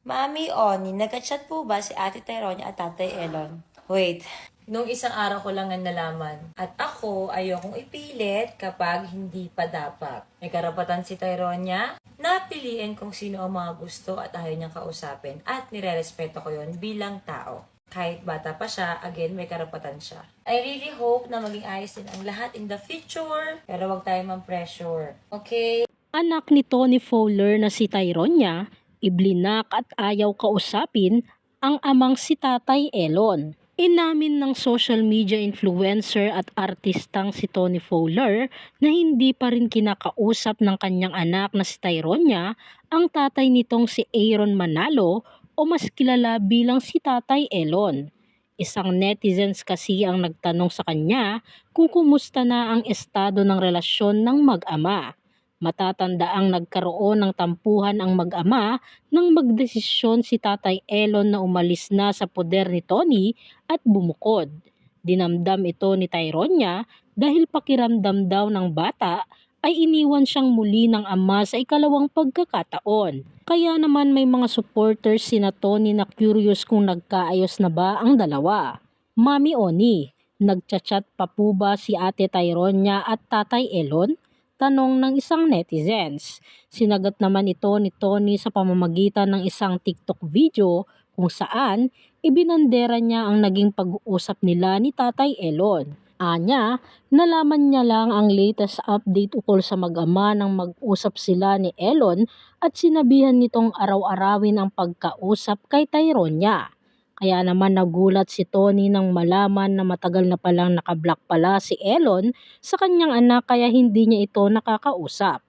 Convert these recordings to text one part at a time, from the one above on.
Mami Oni, nagka-chat po ba si Ate Tyronia at Tatay Elon? Wait, nung isang araw ko lang ang nalaman. At ako, ayokong ipilit kapag hindi pa dapat. May karapatan si Tyronia na piliin kung sino ang mga gusto at ayaw niyang kausapin. At nirerespeto ko yon bilang tao. Kahit bata pa siya, again, may karapatan siya. I really hope na maging ayos din ang lahat in the future. Pero wag tayo pressure. Okay? Anak ni Tony Fowler na si Tyronia, iblinak at ayaw kausapin ang amang si Tatay Elon. Inamin ng social media influencer at artistang si Tony Fowler na hindi pa rin kinakausap ng kanyang anak na si Tyronia ang tatay nitong si Aaron Manalo o mas kilala bilang si Tatay Elon. Isang netizens kasi ang nagtanong sa kanya kung kumusta na ang estado ng relasyon ng mag-ama. Matatandaang nagkaroon ng tampuhan ang mag-ama nang magdesisyon si Tatay Elon na umalis na sa poder ni Tony at bumukod. Dinamdam ito ni Tyronia dahil pakiramdam daw ng bata ay iniwan siyang muli ng ama sa ikalawang pagkakataon. Kaya naman may mga supporters sina Tony na curious kung nagkaayos na ba ang dalawa. Mami Oni, nagchat-chat pa po ba si Ate Tyronia at Tatay Elon? Tanong ng isang netizens. Sinagot naman ito ni Tony sa pamamagitan ng isang TikTok video kung saan ibinandera niya ang naging pag-uusap nila ni Tatay Elon. Anya, nalaman niya lang ang latest update ukol sa mag-ama nang mag-usap sila ni Elon at sinabihan nitong araw-arawin ang pagkausap kay Tyronia. Kaya naman nagulat si Tony nang malaman na matagal na palang nakablock pala si Elon sa kanyang anak kaya hindi niya ito nakakausap.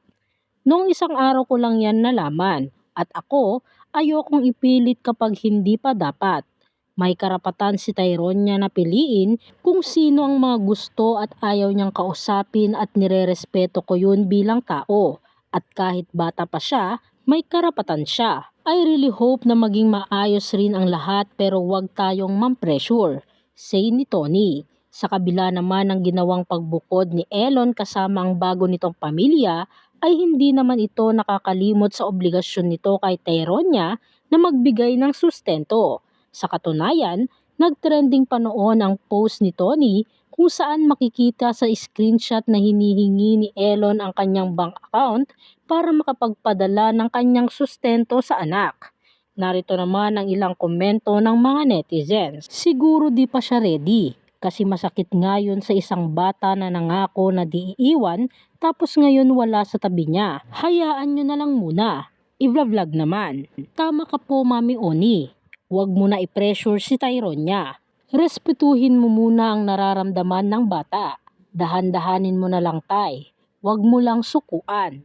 Noong isang araw ko lang yan nalaman at ako ayokong ipilit kapag hindi pa dapat. May karapatan si Tyronia na piliin kung sino ang mga gusto at ayaw niyang kausapin at nirerespeto ko yun bilang tao. At kahit bata pa siya, may karapatan siya. I really hope na maging maayos rin ang lahat pero wag tayong pressure, say ni Tony. Sa kabila naman ng ginawang pagbukod ni Elon kasama ang bago nitong pamilya, ay hindi naman ito nakakalimot sa obligasyon nito kay Tyronia na magbigay ng sustento. Sa katunayan, nagtrending pa noon ang post ni Tony kung saan makikita sa screenshot na hinihingi ni Elon ang kanyang bank account para makapagpadala ng kanyang sustento sa anak. Narito naman ang ilang komento ng mga netizens. Siguro di pa siya ready kasi masakit nga yun sa isang bata na nangako na di iiwan tapos ngayon wala sa tabi niya. Hayaan nyo na lang muna. I-vlog naman. Tama ka po Mami Oni. Huwag mo na i-pressure si Tyronia. Respetuhin mo muna ang nararamdaman ng bata. Dahan-dahanin mo na lang tay. Huwag mo lang sukuan.